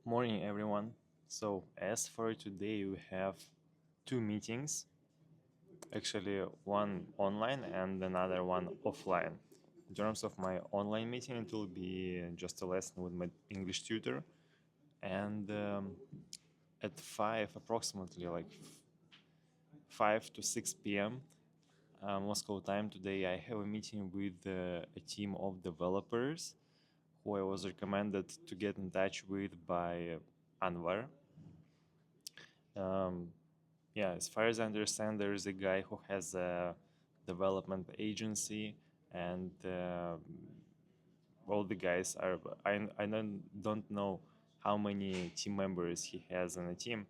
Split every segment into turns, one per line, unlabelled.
Morning, everyone. So, as for today, we have two meetings, actually, one online and another one offline. In terms of my online meeting, it will be just a lesson with my English tutor, and at 5 approximately, like 5 to 6 p.m. Moscow time today, I have a meeting with a team of developers who I was recommended to get in touch with by Anwar. Um, yeah, as far as I understand, there is a guy who has a development agency, and all the guys are. I don't know how many team members he has in a team,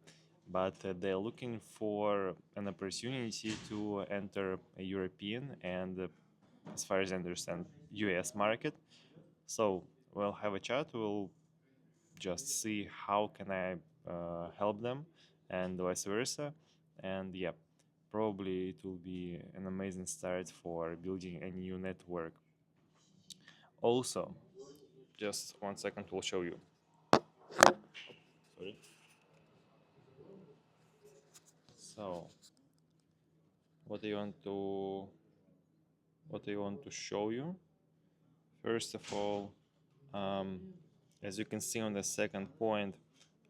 but they're looking for an opportunity to enter a European and, as far as I understand, US market. So we'll have a chat. We'll just see how can I help them, and vice versa. And yeah, probably it will be an amazing start for building a new network. Also, just 1 second, we'll show you. Sorry. So, what I want to show you. First of all, um, as you can see on the second point,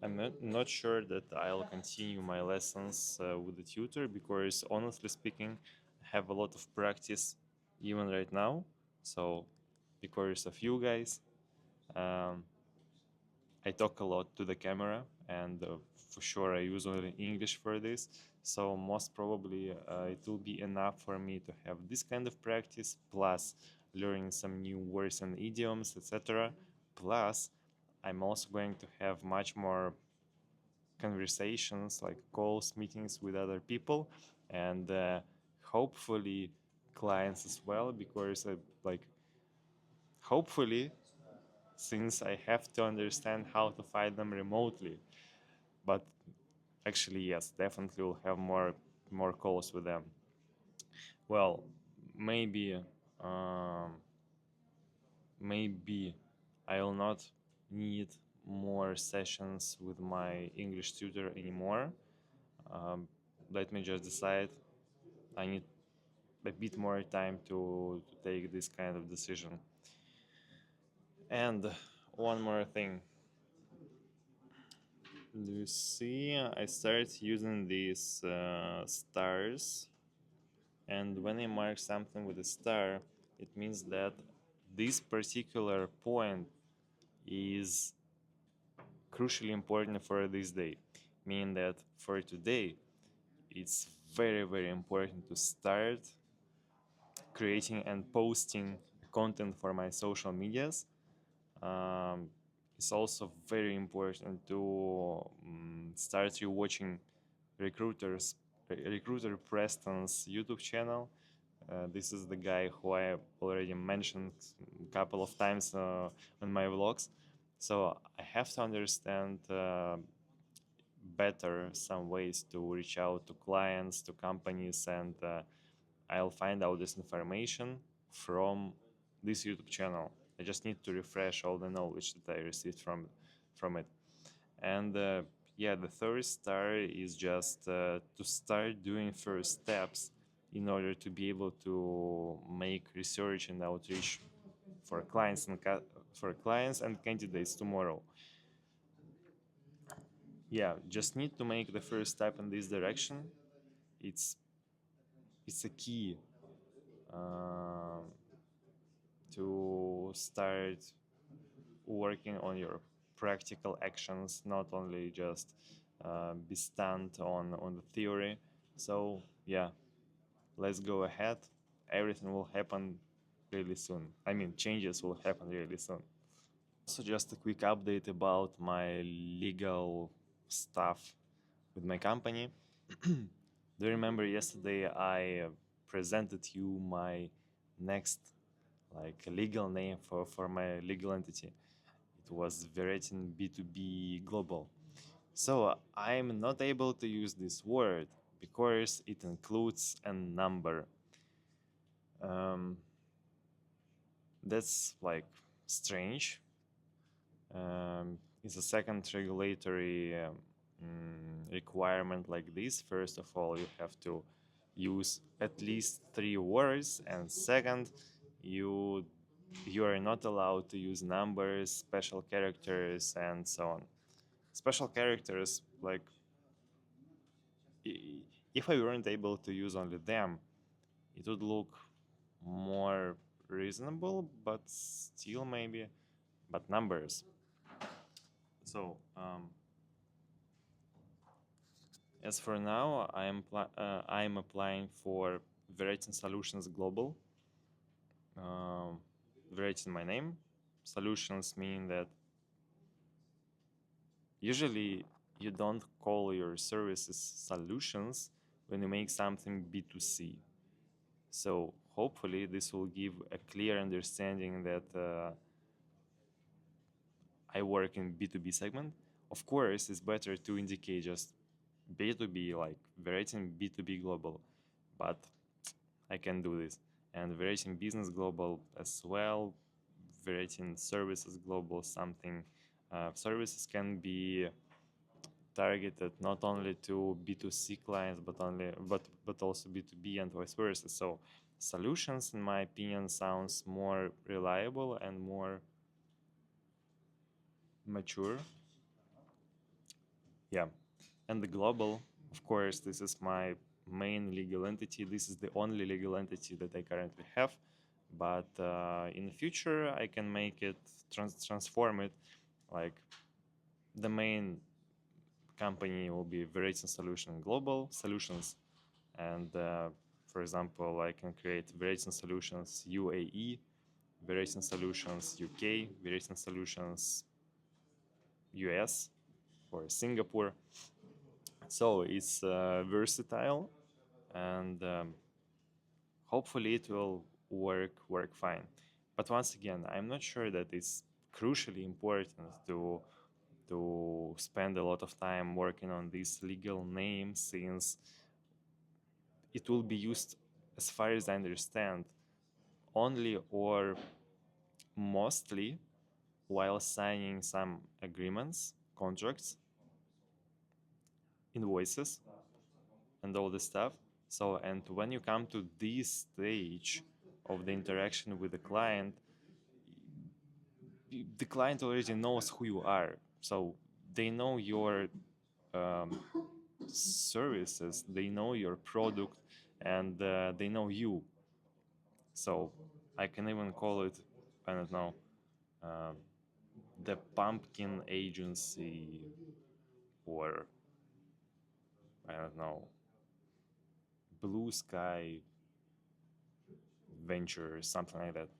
I'm not sure that I'll continue my lessons with the tutor because, honestly speaking, I have a lot of practice even right now. So, because of you guys, um, I talk a lot to the camera, and for sure I use only English for this. So most probably it will be enough for me to have this kind of practice, plus learning some new words and idioms, etc. Plus, I'm also going to have much more conversations, like calls, meetings with other people, and hopefully clients as well, because like hopefully, since I have to understand how to find them remotely. But actually, yes, definitely we'll have more calls with them. Well, maybe um, maybe I will not need more sessions with my English tutor anymore. Let me just decide. I need a bit more time to take this kind of decision. And one more thing. Do you see? I started using these stars, and when I mark something with a star, it means that this particular point is crucially important for this day. Meaning that for today, it's very important to start creating and posting content for my social medias. Um, it's also very important to start rewatching recruiter Preston's YouTube channel. This is the guy who I already mentioned a couple of times on my vlogs. So I have to understand better some ways to reach out to clients, to companies, and I'll find out this information from this YouTube channel. I just need to refresh all the knowledge that I received from it. And yeah, the third star is just to start doing first steps in order to be able to make research and outreach for clients and candidates tomorrow. Yeah, just need to make the first step in this direction. It's it's a key um, to start working on your practical actions, not only just be stunned on the theory. So yeah, let's go ahead. Everything will happen really soon. I mean, changes will happen really soon. So just a quick update about my legal stuff with my company. Do you remember yesterday I presented you my next like legal name for my legal entity? It was Veretin B2B Global. So I'm not able to use this word because it includes a number. Um, that's like strange. is a second regulatory requirement like this. First of all, you have to use at least 3 words, and second, you are not allowed to use numbers, special characters, and so on. Special characters, like if I weren't able to use only them, it would look more reasonable, but still maybe, but numbers. So as for now, I am applying for Veretin Solutions Global. Veretin my name. Solutions mean that usually you don't call your services solutions when you make something B2C. So hopefully this will give a clear understanding that I work in B2B segment. Of course, it's better to indicate just B2B, like Veretin B2B Global, but I can do this. And Veretin Business Global as well, Veretin Services Global, something. Services can be targeted not only to B2C clients, but also B2B and vice versa. So solutions, in my opinion, sounds more reliable and more mature. Yeah. And the global, of course, this is my main legal entity. This is the only legal entity that I currently have. But in the future, I can make it, transform it. Like the main company will be Veretin Solution Global Solutions. And for example, I can create Veretin Solutions UAE, Veretin Solutions UK, Veretin Solutions US or Singapore. So it's versatile, and hopefully it will work fine. But once again, I'm not sure that it's crucially important to spend a lot of time working on this legal name, since it will be used, as far as I understand, only or mostly while signing some agreements, contracts, invoices, and all this stuff. So, and when you come to this stage of the interaction with the client already knows who you are. So they know your um, services, they know your product, and they know you. So I can even call it, I don't know, um, the pumpkin agency, or I don't know, blue sky venture, something like that.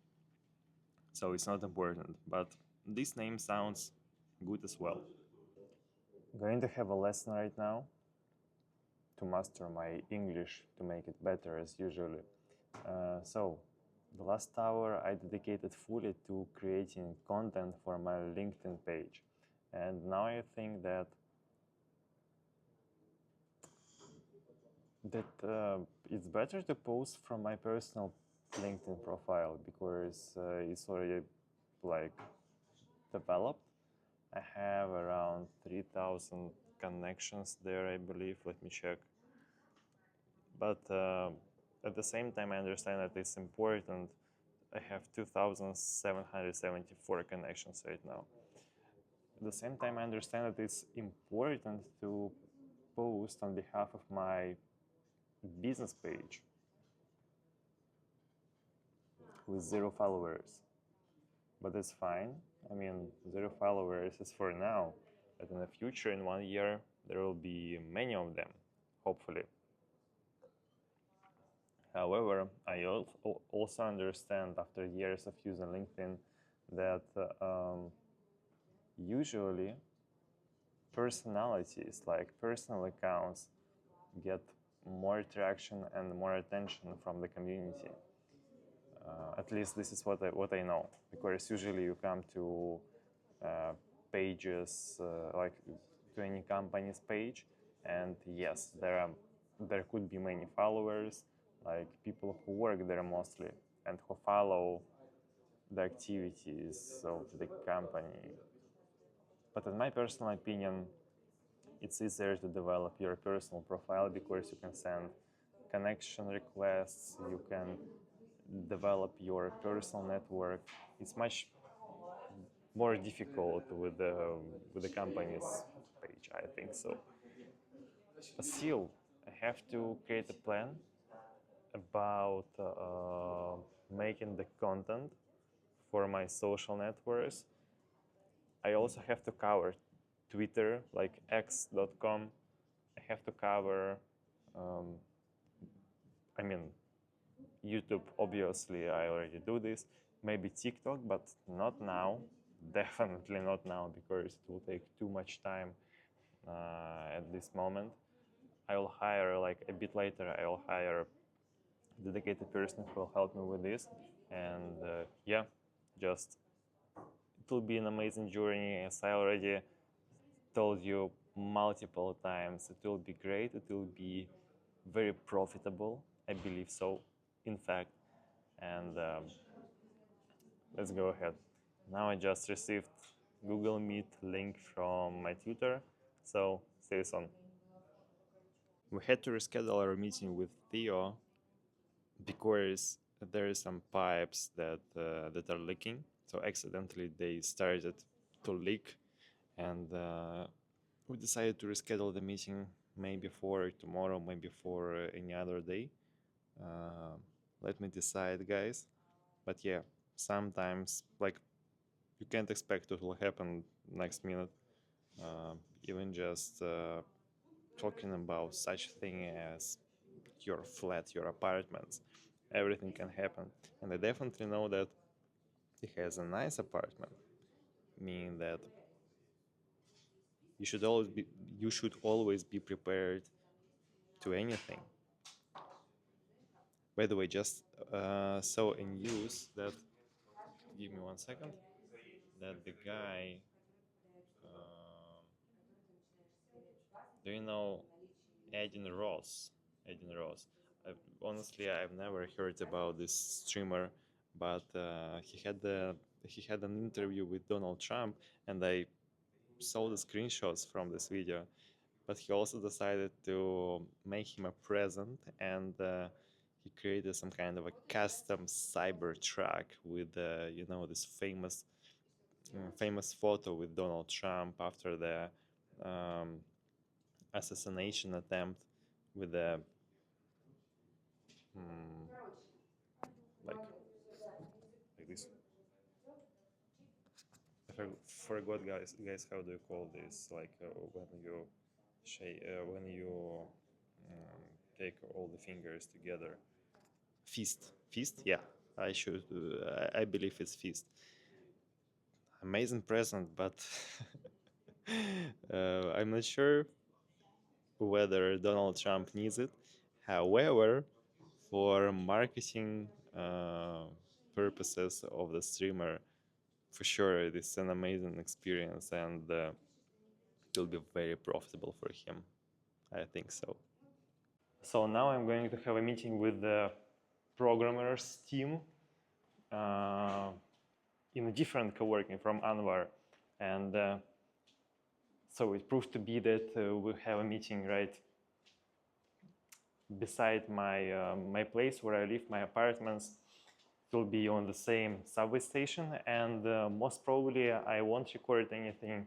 So it's not important, but this name sounds good as well. Going to have a lesson right now to master my English, to make it better as usually. So the last hour I dedicated fully to creating content for my LinkedIn page, and now I think that it's better to post from my personal LinkedIn profile, because it's already like developed. I have around 3,000 connections there, I believe. Let me check. But at the same time, I understand that it's important. I have 2,774 connections right now. At the same time, I understand that it's important to post on behalf of my business page with 0 followers. But it's fine. I mean, 0 followers is for now. But in the future, in 1 year, there will be many of them, hopefully. However, I also understand after years of using LinkedIn that usually personalities, like personal accounts, get more traction and more attention from the community. At least this is what I know, because usually you come to pages like to any company's page, and yes, there could be many followers, like people who work there mostly and who follow the activities of the company. But in my personal opinion, it's easier to develop your personal profile because you can send connection requests, you can develop your personal network. It's much more difficult with the company's page, I think so. But still, I have to create a plan about making the content for my social networks. I also have to cover Twitter, like x.com. I have to cover, um, I mean, YouTube, obviously, I already do this. Maybe TikTok, but not now. Definitely not now because it will take too much time at this moment. I will hire, like a bit later, I will hire a dedicated person who will help me with this. And yeah, just it will be an amazing journey. As I already told you multiple times, it will be great. It will be very profitable. I believe so, in fact. And let's go ahead. Now I just received Google Meet link from my tutor, so see you soon. We had to reschedule our meeting with Theo because there is some pipes that are leaking. So accidentally they started to leak, and we decided to reschedule the meeting maybe for tomorrow, maybe for any other day. Let me decide, guys. But yeah, sometimes like you can't expect what will happen next minute. Even just talking about such thing as your flat, your apartments, everything can happen. And I definitely know that he has a nice apartment, meaning that you should always be prepared to anything. By the way, just saw in news that, give me 1 second, that the guy, do you know Edin Ross? Edin Ross. Honestly, I've never heard about this streamer, but he had an interview with Donald Trump, and I saw the screenshots from this video. But he also decided to make him a present, and he created some kind of a custom Cybertruck with this famous photo with Donald Trump after the um, assassination attempt with the like this. I forgot, guys, how do you call this? Like when you take all the fingers together. Feast. Yeah, I should. I believe it's feast. Amazing present, but I'm not sure whether Donald Trump needs it. However, for marketing purposes of the streamer, for sure it is an amazing experience, and it will be very profitable for him. I think so. So now I'm going to have a meeting with the programmers team in a different co-working from Anwar, and so it proved to be that we have a meeting right beside my place where I live, my apartments. It will be on the same subway station, and most probably I won't record anything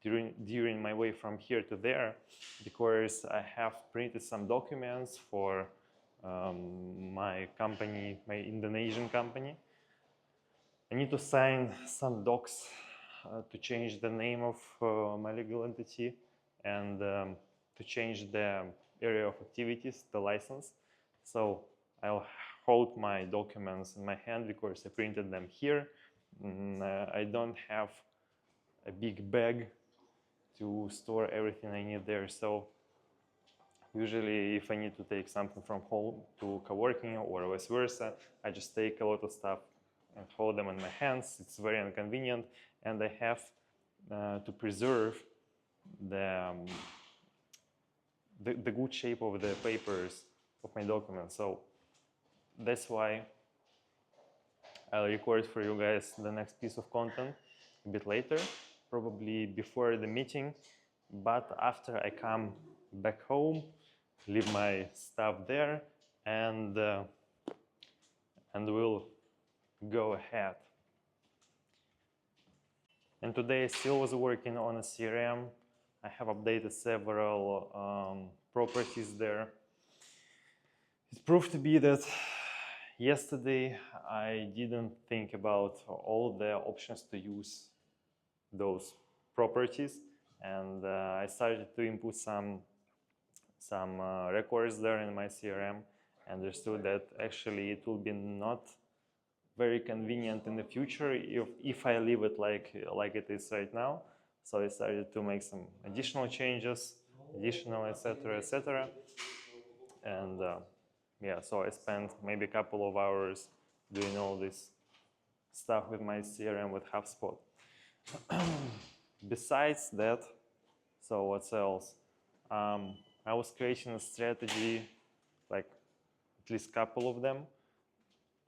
during my way from here to there, because I have printed some documents for my company, my Indonesian company. I need to sign some docs to change the name of my legal entity, and to change the area of activities, the license. So I'll hold my documents in my hand because I printed them here. I don't have a big bag to store everything I need there. So usually if I need to take something from home to co-working or vice versa, I just take a lot of stuff and hold them in my hands. It's very inconvenient, and I have to preserve the good shape of the papers of my documents. So that's why I'll record for you guys the next piece of content a bit later. probably before the meeting, but after I come back home, leave my stuff there, and we'll go ahead. And today I still was working on a CRM. I have updated several properties there. It proved to be that yesterday I didn't think about all the options to use those properties, and I started to input some records there in my CRM, and understood that actually it will be not very convenient in the future if I leave it like it is right now. So I started to make some additional changes, additional etc. And yeah, so I spent maybe a couple of hours doing all this stuff with my CRM with Hubspot. Besides that, so what else? I was creating a strategy, like at least a couple of them,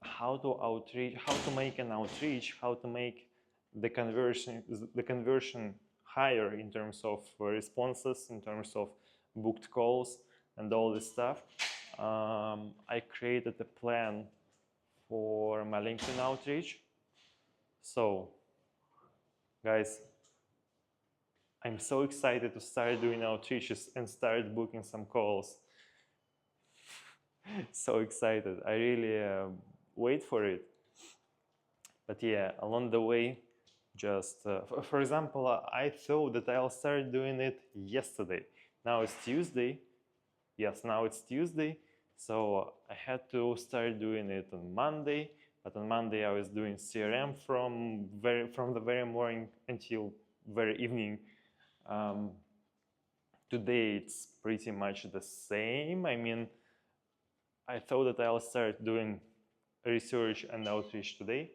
how to outreach, how to make an outreach, how to make the conversion higher in terms of responses, in terms of booked calls, and all this stuff. I created a plan for my LinkedIn outreach. So, guys, I'm so excited to start doing outreaches and start booking some calls. So excited. I really wait for it. But yeah, along the way, just for example, I thought that I'll start doing it yesterday. Now it's Tuesday. Yes, now it's Tuesday. So I had to start doing it on Monday. But on Monday I was doing CRM from the very morning until very evening. Today it's pretty much the same. I mean, I thought that I'll start doing research and outreach today,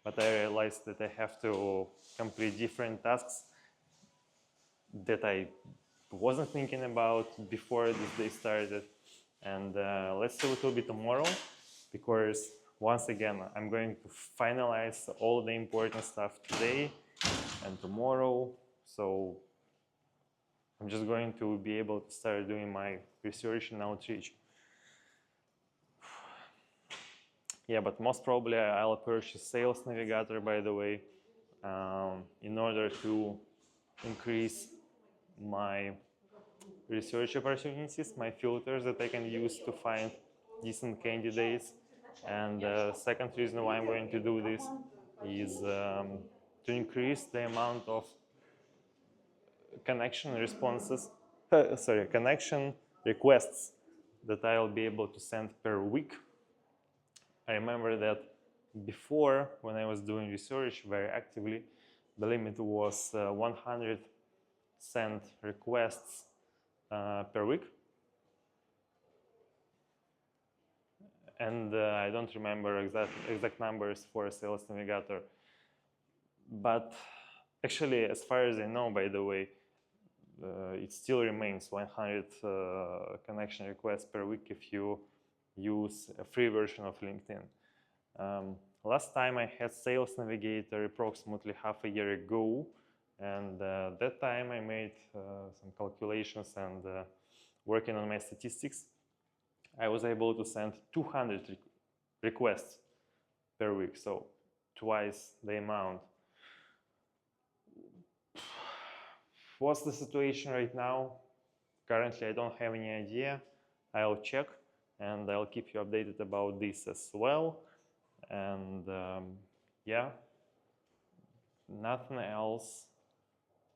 but I realized that I have to complete different tasks that I wasn't thinking about before this day started. And let's see what will be tomorrow, because once again, I'm going to finalize all the important stuff today and tomorrow. So I'm just going to be able to start doing my research and outreach. Yeah, but most probably I'll purchase Sales Navigator, by the way, in order to increase my research opportunities, my filters that I can use to find decent candidates. And the second reason why I'm going to do this is to increase the amount of connection requests that I'll be able to send per week. I remember that before, when I was doing research very actively, the limit was 100 sent requests per week. And I don't remember exact numbers for Sales Navigator. But actually, as far as I know, by the way, it still remains 100 connection requests per week if you use a free version of LinkedIn. Last time I had Sales Navigator approximately half a year ago, and that time I made some calculations and working on my statistics, I was able to send 200 requests per week, so twice the amount. What's the situation right now? Currently, I don't have any idea. I'll check and I'll keep you updated about this as well. And yeah, nothing else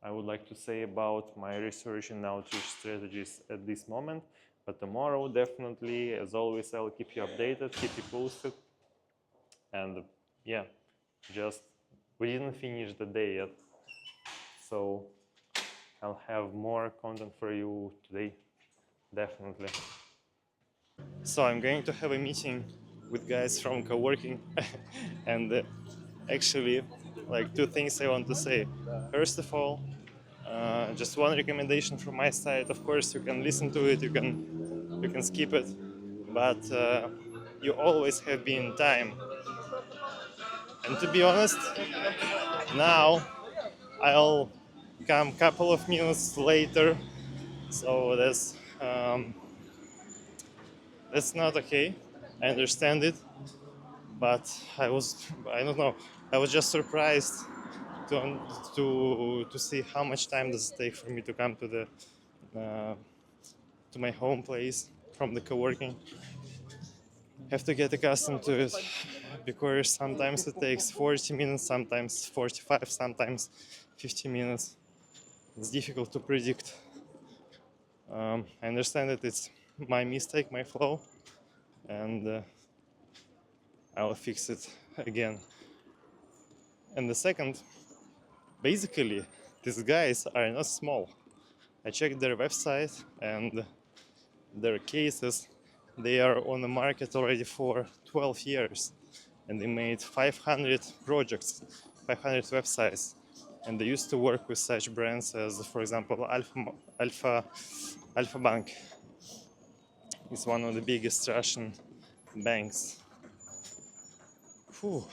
I would like to say about my research and outreach strategies at this moment. But tomorrow, definitely, as always, I'll keep you updated, keep you posted. And yeah, just we didn't finish the day yet, so I'll have more content for you today, definitely. So I'm going to have a meeting with guys from co-working and actually, like, two things I want to say. First of all, just one recommendation from my side. Of course, you can listen to it, you can skip it, but you always have been time. And to be honest, now I'll come couple of minutes later, so that's not okay. I understand it, but I don't know, I was just surprised to to see how much time does it take for me to come uh, to my home place from the co-working. Have to get accustomed to it because sometimes it takes 40 minutes, sometimes 45, sometimes 50 minutes. It's difficult to predict. I understand that it's my mistake, my flaw, and I'll fix it again. And the second, basically, these guys are not small. I checked their website and their cases. They are on the market already for 12 years, and they made 500 projects, 500 websites, and they used to work with such brands as, for example, Alpha, Alpha Bank is one of the biggest Russian banks. Whew.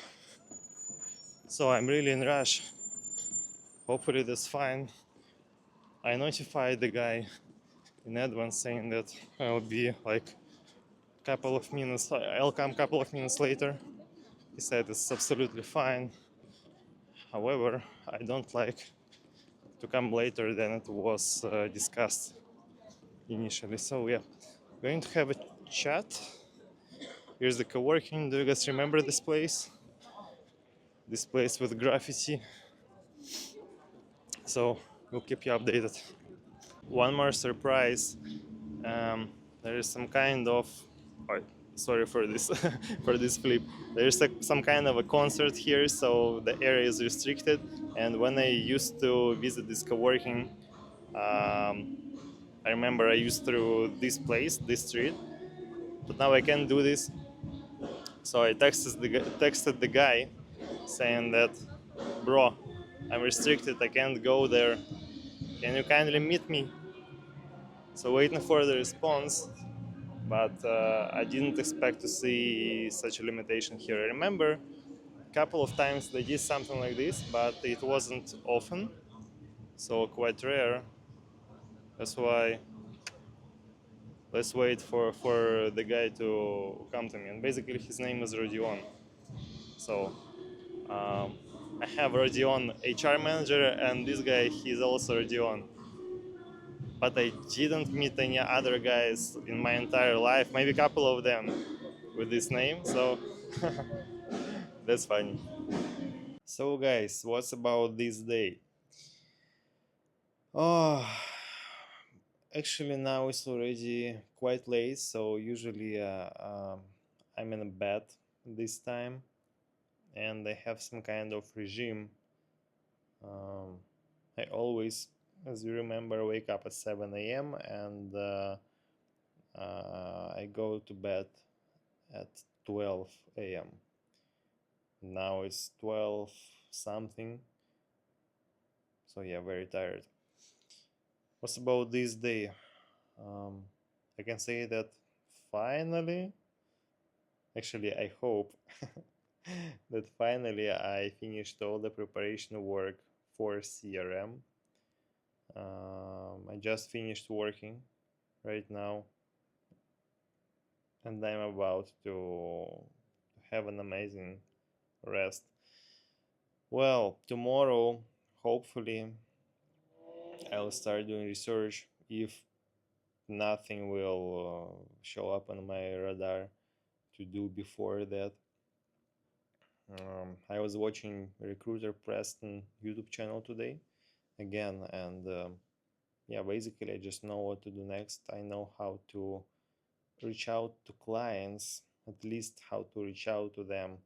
So I'm really in rush. Hopefully that's fine. I notified the guy in advance saying that I'll be like couple of minutes. I'll come couple of minutes later. He said it's absolutely fine. However, I don't like to come later than it was discussed initially. So yeah, going to have a chat. Here's the co-working. Do you guys remember this place? This place with graffiti. So we'll keep you updated. One more surprise. There is some kind of, oh, sorry for this for this flip. There is some kind of a concert here, so the area is restricted. And when I used to visit this co-working, um, I remember I used through this place, this street, but now I can't do this. So I texted the guy saying that, bro, I'm restricted, I can't go there. Can you kindly meet me? So waiting for the response, but I didn't expect to see such a limitation here. I remember a couple of times they did something like this, but it wasn't often, so quite rare. That's why let's wait for the guy to come to me. And basically his name is Rodion. So I have Rodion HR manager, and this guy, he's also Rodion. But I didn't meet any other guys in my entire life, maybe a couple of them with this name, so that's funny. So guys, what's about this day? Oh, actually now it's already quite late, so usually I'm in a bed this time, and I have some kind of regime. I always, as you remember, wake up at 7 a.m. and I go to bed at 12 a.m. Now it's 12 something, so yeah, very tired. What's about this day? I can say that finally, actually, I hope that finally I finished all the preparation work for CRM. I just finished working right now, and I'm about to have an amazing rest. Well, tomorrow, hopefully, I'll start doing research if nothing will show up on my radar to do before that. I was watching Recruiter Preston YouTube channel today again, and yeah, basically I just know what to do next. I know how to reach out to clients, at least how to reach out to them.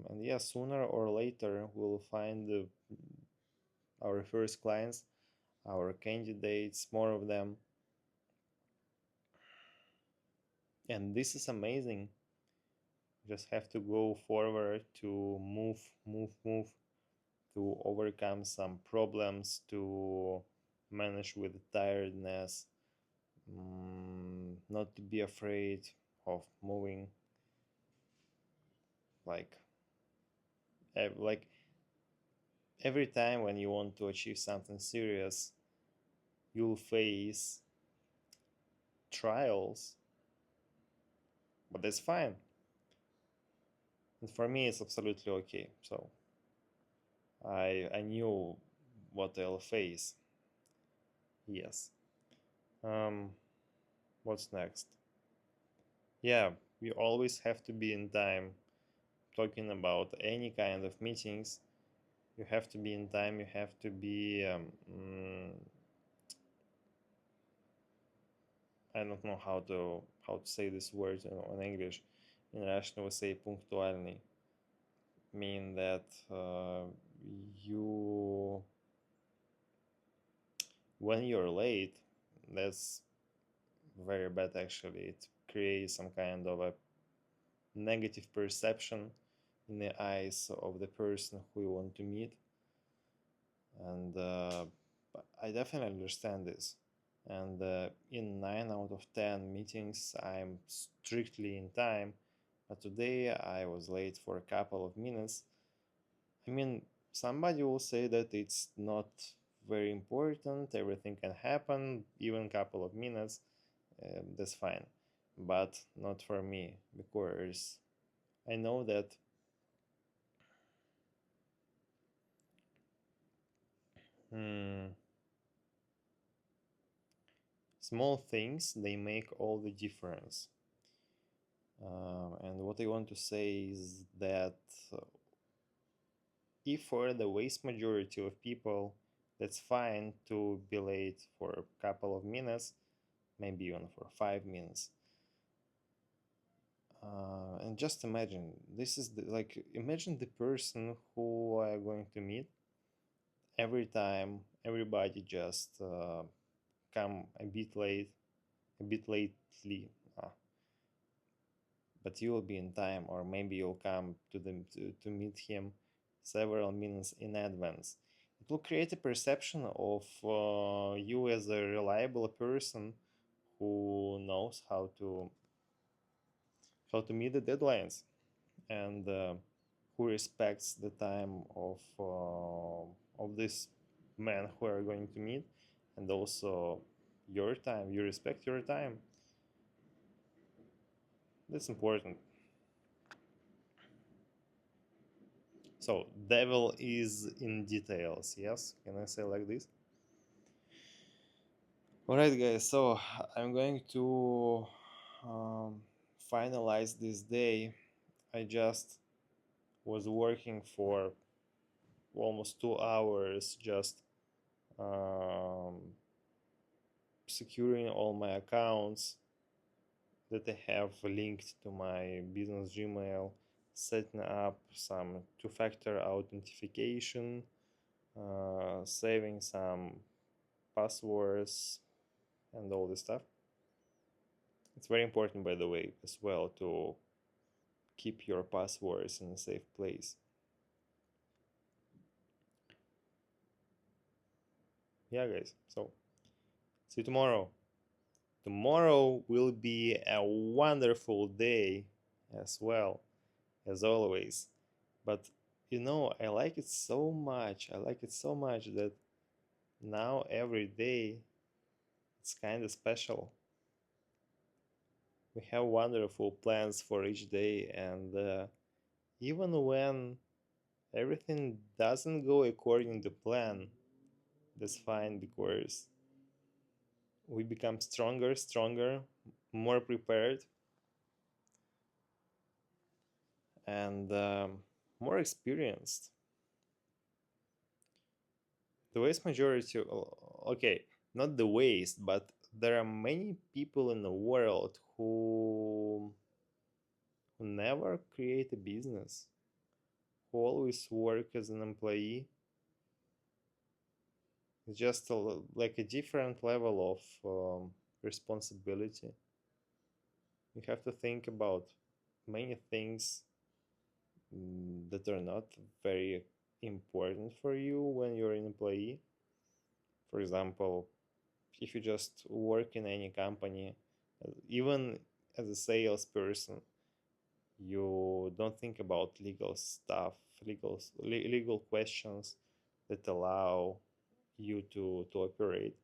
And yeah, sooner or later we'll find our first clients, our candidates, more of them. And this is amazing. Just have to go forward to move, to overcome some problems, to manage with tiredness, not to be afraid of moving. Like Every time when you want to achieve something serious, you'll face trials, but that's fine. And for me, it's absolutely okay. So I knew what I'll face. Yes. Um, what's next? Yeah, we always have to be in time. Talking about any kind of meetings, you have to be in time. You have to be. I don't know how to say this word in English. In Russian, we say пунктуальный, mean that you when you're late, that's very bad actually. It creates some kind of a negative perception in the eyes of the person who you want to meet. And I definitely understand this. And in 9 out of 10 meetings, I'm strictly in time. But today I was late for a couple of minutes. I mean, somebody will say that it's not very important, everything can happen, even a couple of minutes, that's fine. But not for me, because I know that hmm, small things they make all the difference. And what I want to say is that uh, if for the vast majority of people, that's fine to be late for a couple of minutes, maybe even for 5 minutes. And just imagine, this is like imagine the person who are going to meet every time. Everybody just come a bit late, a bit lately, but you will be in time, or maybe you'll come to them to meet him several minutes in advance. It will create a perception of you as a reliable person who knows how to meet the deadlines, and who respects the time of this man who are going to meet, and also your time. You respect your time. That's important. So devil is in details. Yes, can I say like this? All right, guys. So I'm going to um, finalize this day. I just was working for almost 2 hours, just um, securing all my accounts that I have linked to my business Gmail, setting up some two-factor authentication, saving some passwords, and all this stuff. It's very important, by the way, as well, to keep your passwords in a safe place. Yeah, guys. So see you tomorrow. Tomorrow will be a wonderful day as well, as always. But I like it so much. I like it so much that now every day it's kind of special. We have wonderful plans for each day, and even when everything doesn't go according to plan, that's fine, because we become stronger, more prepared, and more experienced. The vast majority, okay, not the waste, but there are many people in the world who never create a business, who always work as an employee. It's just like a different level of responsibility. You have to think about many things that are not very important for you when you're an employee. For example, if you just work in any company, even as a salesperson, you don't think about legal stuff, legal questions, that allow you to operate.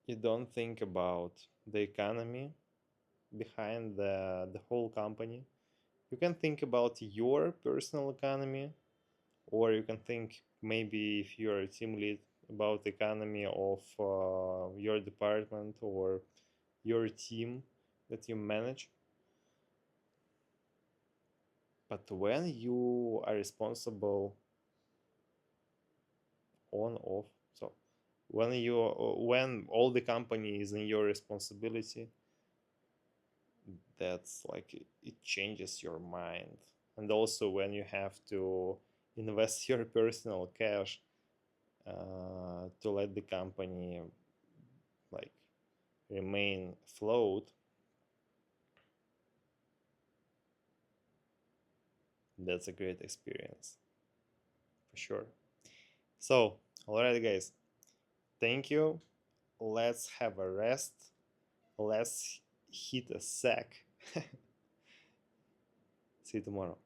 You don't think about the economy behind the whole company. You can think about your personal economy, or you can think maybe if you're a team lead about the economy of your department or your team that you manage. But when you are responsible on off, so when all the company is in your responsibility, that's like it changes your mind. And also when you have to invest your personal cash to let the company like remain afloat, that's a great experience for sure. So, alright, guys, thank you. Let's have a rest. Let's hit a sack. See you tomorrow.